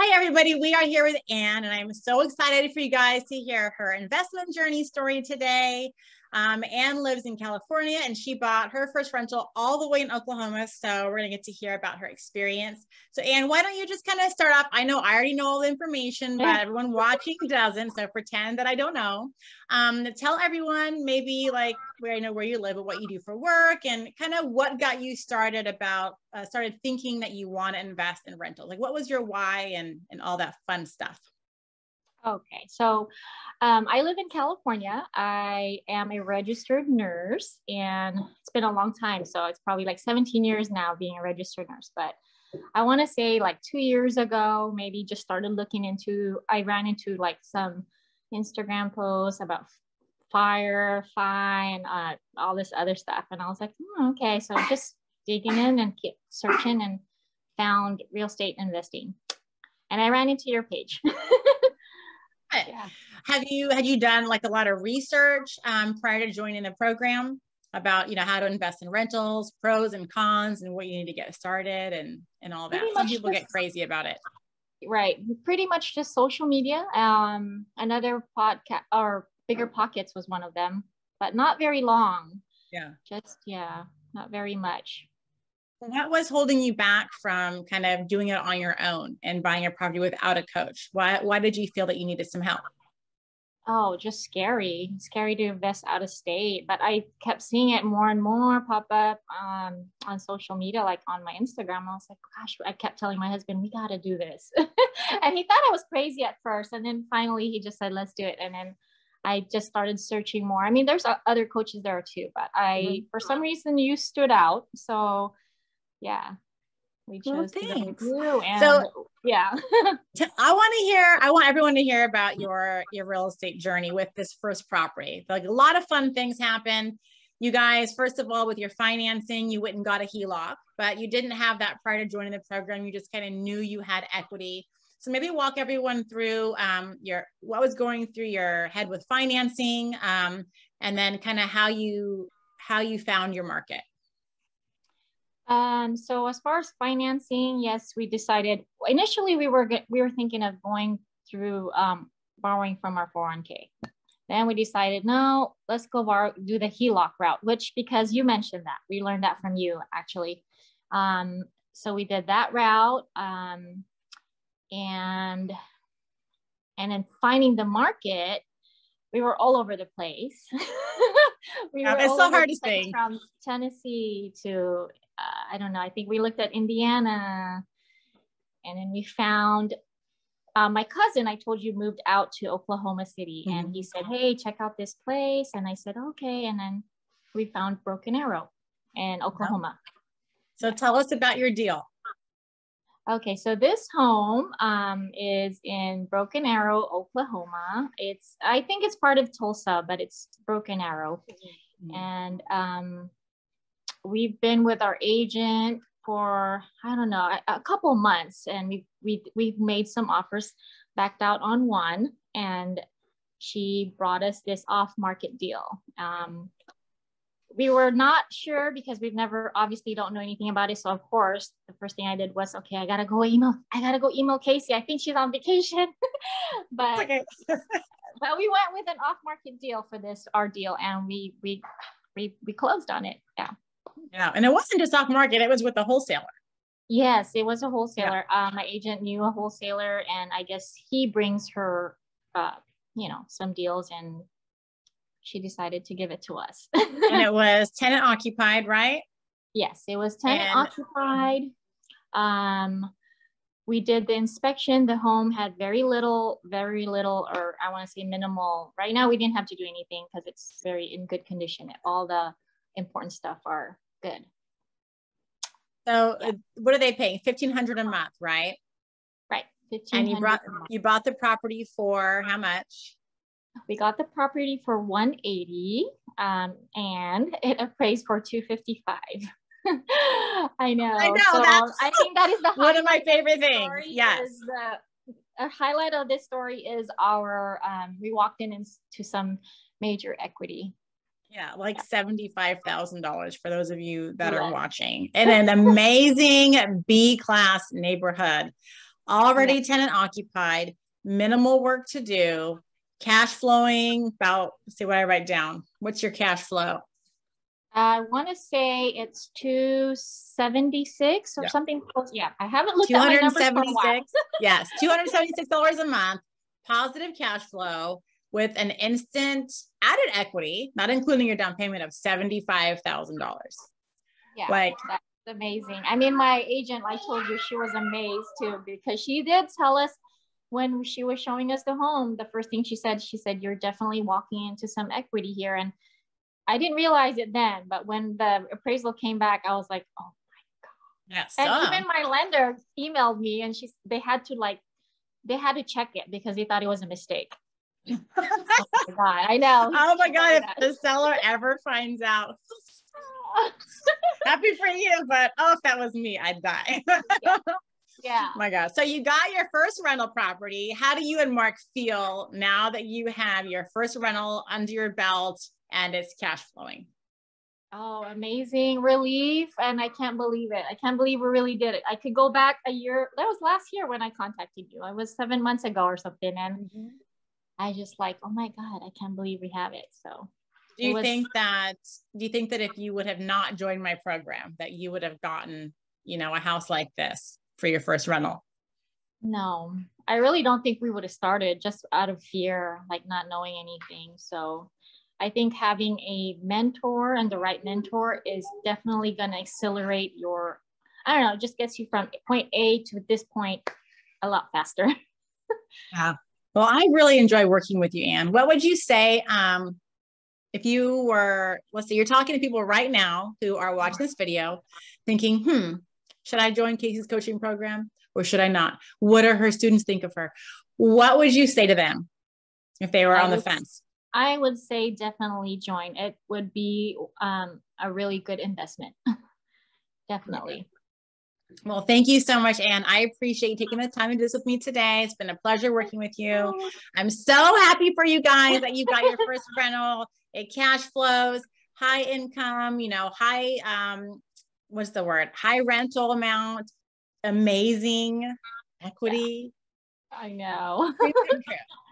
Hi, everybody. We are here with Anne, and I'm so excited for you guys to hear her investment journey story today. Anne lives in California, and she bought her first rental all the way in Oklahoma. So we're going to get to hear about her experience. So Anne, why don't you just kind of start off? I know I already know all the information, but everyone watching doesn't. So pretend that I don't know. Tell everyone maybe like where I know where you live, but what you do for work, and kind of what got you started started thinking that you want to invest in rentals. Like what was your why and all that fun stuff? Okay, so I live in California. I am a registered nurse, and it's been a long time. So it's probably like 17 years now being a registered nurse. But I want to say like 2 years ago, maybe just started looking into, I ran into like some Instagram posts about fire, fine, all this other stuff. And I was like, okay. So just digging in and keep searching and found real estate investing. And I ran into your page. Yeah. Had you done like a lot of research prior to joining the program about, how to invest in rentals, pros and cons, and what you need to get started and all that? Some people get crazy about it. Right. Pretty much just social media. Another podcast or Bigger Pockets was one of them, but not very long. Yeah. Not very much. What was holding you back from kind of doing it on your own and buying a property without a coach? Why did you feel that you needed some help? Oh, just scary to invest out of state. But I kept seeing it more and more pop up on social media, like on my Instagram. I was like, gosh, I kept telling my husband, we got to do this. And he thought I was crazy at first. And then finally he just said, let's do it. And then I just started searching more. I mean, there's other coaches there too, but for some reason you stood out. So yeah, we chose to go with you. And so yeah. I want everyone to hear about your real estate journey with this first property. Like a lot of fun things happened. You guys, first of all, with your financing, you went and got a HELOC, but you didn't have that prior to joining the program. You just kind of knew you had equity. So maybe walk everyone through what was going through your head with financing, and then kind of how you found your market. So as far as financing, yes, we decided initially we were thinking of going through borrowing from our 401k. Then we decided, no, let's go do the HELOC route, which, because you mentioned that, we learned that from you actually. So we did that route, and then finding the market, we were all over the place. It's so hard to say. From Tennessee to I don't know. I think we looked at Indiana, and then we found my cousin. I told you moved out to Oklahoma City, and he said, "Hey, check out this place." And I said, "Okay." And then we found Broken Arrow in Oklahoma. So tell us about your deal. Okay, so this home is in Broken Arrow, Oklahoma. I think it's part of Tulsa, but it's Broken Arrow. And we've been with our agent for, I don't know, a couple months, and we've made some offers, backed out on one, and she brought us this off-market deal. We were not sure because we've never, obviously don't know anything about it. So of course, the first thing I did was, okay, I gotta go email Casey. I think she's on vacation. But we went with an off-market deal for our deal, and we closed on it. Yeah, and it wasn't just off market; it was with a wholesaler. Yes, it was a wholesaler. Yeah. My agent knew a wholesaler, and I guess he brings her, some deals, and she decided to give it to us. And it was tenant occupied, right? Yes, it was tenant occupied. We did the inspection. The home had very little, or I want to say minimal. Right now, we didn't have to do anything because it's very in good condition. All the important stuff are good. So what are they paying? $1,500 a month, right? Right. And you bought the property for how much? We got the property for $180, and it appraised for $255. I know. So I think that is one of my favorite things. Yes. A highlight of this story is we walked into some major equity. Yeah, like $75,000 for those of you that are watching, in an amazing B-class neighborhood. already tenant occupied, minimal work to do, cash flowing about, let's see what I write down. What's your cash flow? I want to say it's 276 or something close. Yeah, I haven't looked at my numbers for a while. Yes, $276 a month, positive cash flow with an instant added equity, not including your down payment, of $75,000. Yeah, like that's amazing. I mean, my agent, I told you, she was amazed too, because she did tell us when she was showing us the home, the first thing she said, you're definitely walking into some equity here. And I didn't realize it then, but when the appraisal came back, I was like, oh my God. Yes. And even my lender emailed me, and they had to check it because they thought it was a mistake. Oh my God, I know. Oh my God, if the seller ever finds out. Happy for you, but if that was me, I'd die. Yeah. Oh my God. So you got your first rental property. How do you and Mark feel now that you have your first rental under your belt and it's cash flowing? Oh, amazing relief. And I can't believe it. I can't believe we really did it. I could go back a year. That was last year when I contacted you. It was 7 months ago or something. And I just like, oh my God, I can't believe we have it. So do you think that if you would have not joined my program, that you would have gotten, a house like this for your first rental? No, I really don't think we would have started, just out of fear, like not knowing anything. So I think having a mentor and the right mentor is definitely going to accelerate your, I don't know, it just gets you from point A to this point a lot faster. Yeah. Well, I really enjoy working with you, Anne. What would you say if you were, let's say you're talking to people right now who are watching this video thinking, should I join Casey's coaching program or should I not? What do her students think of her? What would you say to them if they were on the fence? I would say definitely join. It would be a really good investment. Definitely. Well, thank you so much, Anne. I appreciate you taking the time to do this with me today. It's been a pleasure working with you. I'm so happy for you guys that you got your first rental. It cash flows, high income, high, what's the word? High rental amount, amazing equity. Yeah, I know.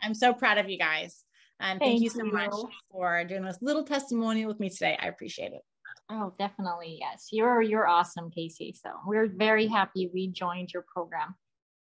I'm so proud of you guys. And thank you so much for doing this little testimonial with me today. I appreciate it. Oh, definitely. Yes. You're awesome, Casey. So we're very happy we joined your program.